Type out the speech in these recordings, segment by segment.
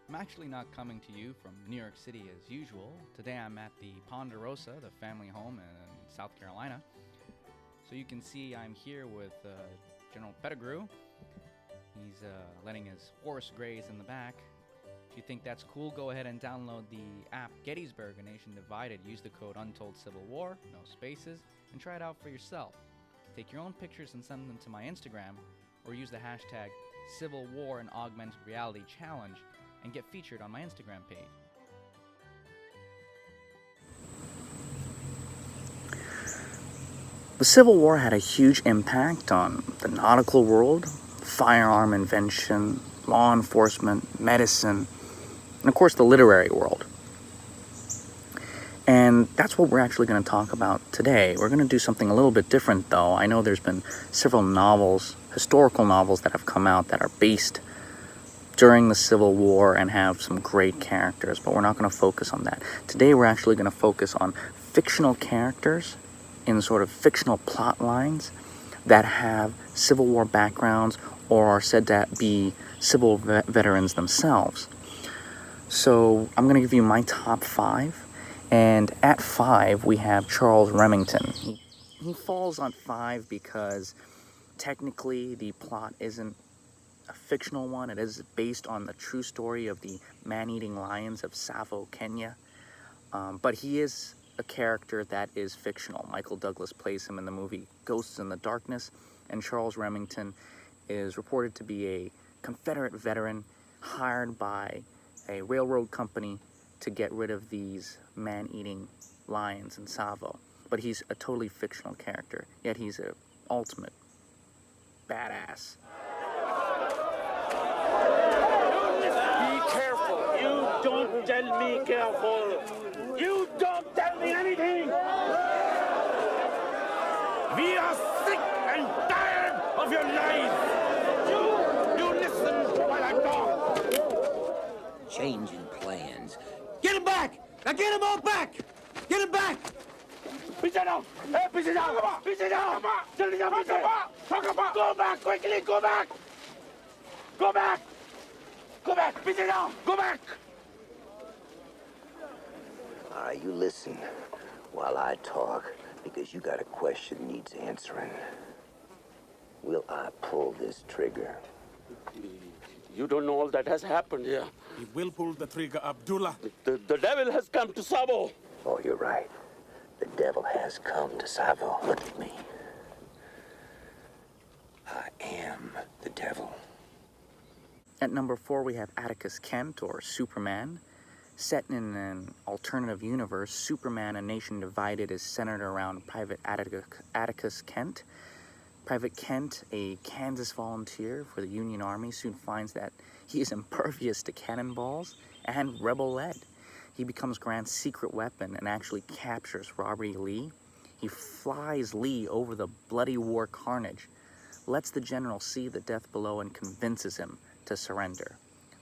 I'm actually not coming to you from New York City as usual. Today I'm at the Ponderosa, the family home in South Carolina. So you can see I'm here with General Pettigrew. He's letting his horse graze in the back. If you think that's cool, go ahead and download the app Gettysburg, A Nation Divided. Use the code Untold Civil War, no spaces, and try it out for yourself. Take your own pictures and send them to my Instagram, or use the hashtag Civil War and Augmented Reality Challenge and get featured on my Instagram page. The Civil War had a huge impact on the nautical world, firearm invention, law enforcement, medicine, and of course the literary world. And that's what we're actually going to talk about today. We're going to do something a little bit different though. I know there's been several novels, historical novels that have come out that are based during the Civil War and have some great characters, but we're not going to focus on that. Today we're actually going to focus on fictional characters in sort of fictional plot lines that have Civil War backgrounds or are said to be civil veterans themselves. So I'm going to give you my top 5, and at 5 we have Charles Remington. He falls on 5 because technically the plot isn't a fictional one. It is based on the true story of the man-eating lions of Tsavo, Kenya. But he is a character that is fictional. Michael Douglas plays him in the movie Ghosts in the Darkness, and Charles Remington is reported to be a Confederate veteran hired by a railroad company to get rid of these man-eating lions in Tsavo. But he's a totally fictional character, yet he's an ultimate badass. You don't tell me careful. You don't tell me anything. We are sick and tired of your lies. You listen while I talk. Changing plans. Get him back! Now get him all back! Get him back! Pitch it down. Hey, pitch it down. Pitch it down. Go back quickly. Go back. Go back. Go back. Pitch it down. Go back. All right, you listen while I talk, because you got a question needs answering. Will I pull this trigger? You don't know all that has happened here. He will pull the trigger, Abdullah. The devil has come to Tsavo. Oh, you're right. The devil has come to Tsavo. Look at me. I am the devil. At number 4, we have Atticus Kent, or Superman. Set in an alternative universe, Superman, A Nation Divided is centered around Private Atticus Kent. Private Kent, a Kansas volunteer for the Union Army, soon finds that he is impervious to cannonballs and rebel lead. He becomes Grant's secret weapon and actually captures Robert E. Lee. He flies Lee over the bloody war carnage, lets the general see the death below, and convinces him to surrender.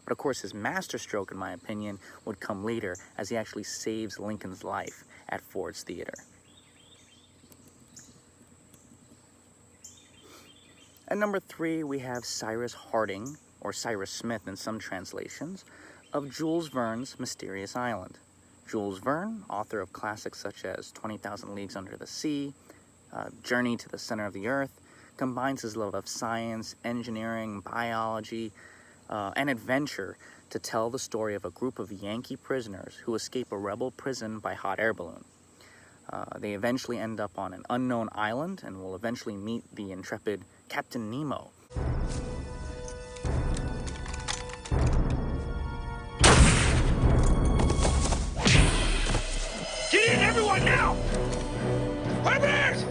But of course, his masterstroke, in my opinion, would come later as he actually saves Lincoln's life at Ford's Theater. At number 3, we have Cyrus Harding, or Cyrus Smith in some translations, of Jules Verne's Mysterious Island. Jules Verne, author of classics such as 20,000 Leagues Under the Sea, Journey to the Center of the Earth, combines his love of science, engineering, biology, and adventure to tell the story of a group of Yankee prisoners who escape a rebel prison by hot air balloon. They eventually end up on an unknown island and will eventually meet the intrepid Captain Nemo. Get in, everyone, now! Herbert!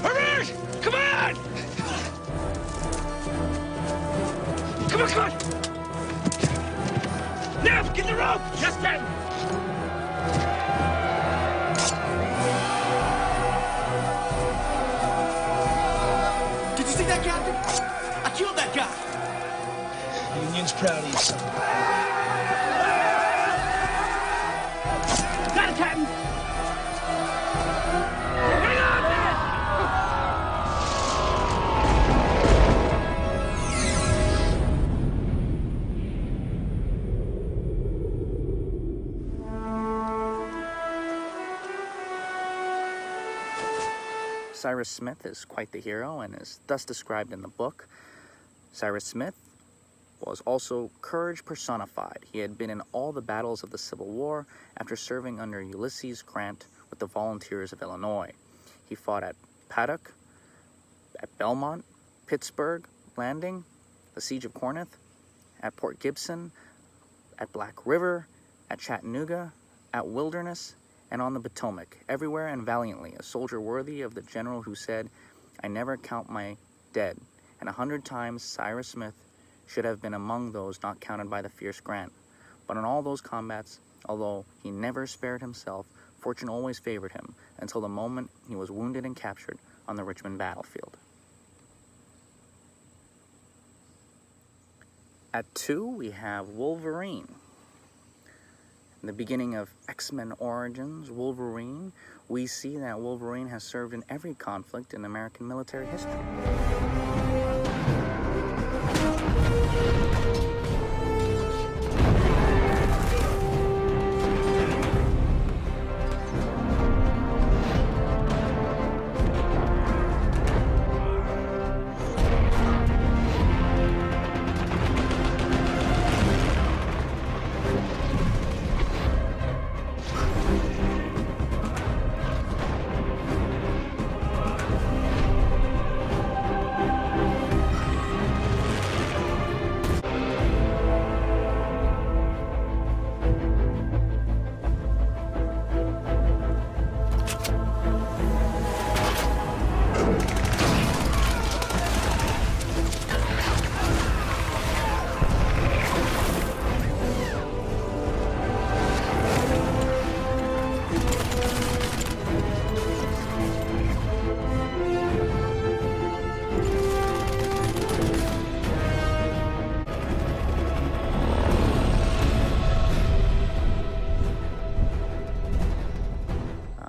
Herbert! Come on! Come on, come on! Now, get the rope! Yes, Captain! Did you see that, Captain? I killed that guy! The Union's proud of you, son. Got it, Captain! Hang on! Cyrus Smith is quite the hero and is thus described in the book. Cyrus Smith was also courage personified. He had been in all the battles of the Civil War after serving under Ulysses Grant with the Volunteers of Illinois. He fought at Paddock, at Belmont, Pittsburgh Landing, the Siege of Corinth, at Port Gibson, at Black River, at Chattanooga, at Wilderness, and on the Potomac, everywhere and valiantly, a soldier worthy of the general who said, "I never count my dead," and 100 times Cyrus Smith should have been among those not counted by the fierce Grant. But in all those combats, although he never spared himself, fortune always favored him until the moment he was wounded and captured on the Richmond battlefield. At 2, we have Wolverine. In the beginning of X-Men Origins, Wolverine, we see that Wolverine has served in every conflict in American military history.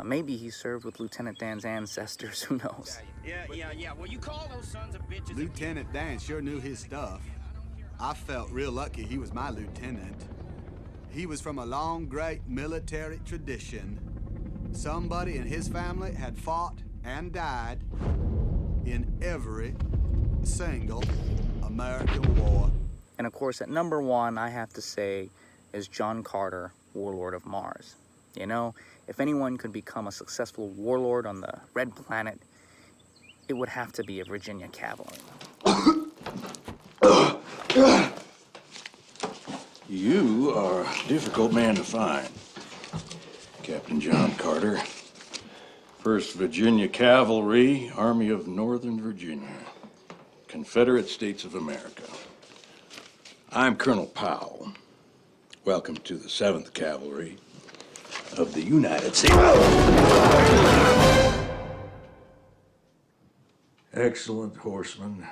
Maybe he served with Lieutenant Dan's ancestors, who knows? Yeah. Well, you call those sons of bitches. Lieutenant Dan sure knew his stuff. I felt real lucky he was my lieutenant. He was from a long, great military tradition. Somebody in his family had fought and died in every single American war. And of course, at number 1, I have to say, is John Carter, Warlord of Mars. You know, if anyone could become a successful warlord on the Red Planet, it would have to be a Virginia cavalry. You are a difficult man to find, Captain John Carter. 1st Virginia Cavalry, Army of Northern Virginia, Confederate States of America. I'm Colonel Powell. Welcome to the 7th Cavalry of the United States. Excellent horseman,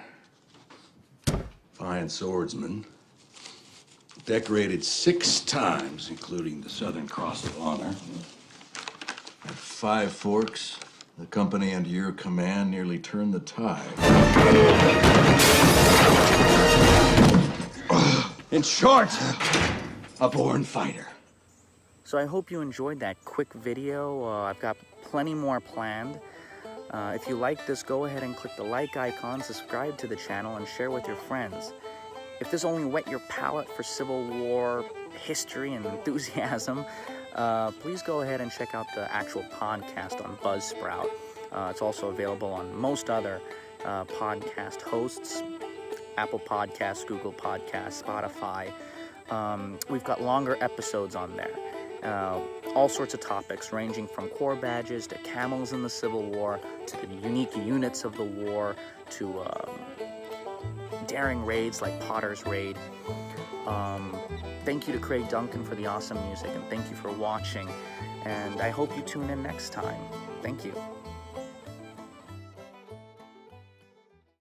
fine swordsman, decorated 6 times, including the Southern Cross of Honor. At 5 Forks, the company under your command nearly turned the tide. In short, a born fighter. So I hope you enjoyed that quick video. I've got plenty more planned. If you like this, go ahead and click the like icon, subscribe to the channel, and share with your friends. If this only whet your palate for Civil War history and enthusiasm, please go ahead and check out the actual podcast on Buzzsprout. It's also available on most other podcast hosts, Apple Podcasts, Google Podcasts, Spotify. We've got longer episodes on there. All sorts of topics ranging from corps badges to camels in the Civil War to the unique units of the war to daring raids like Potter's Raid. Thank you to Craig Duncan for the awesome music, and thank you for watching, and I hope you tune in next time. Thank you.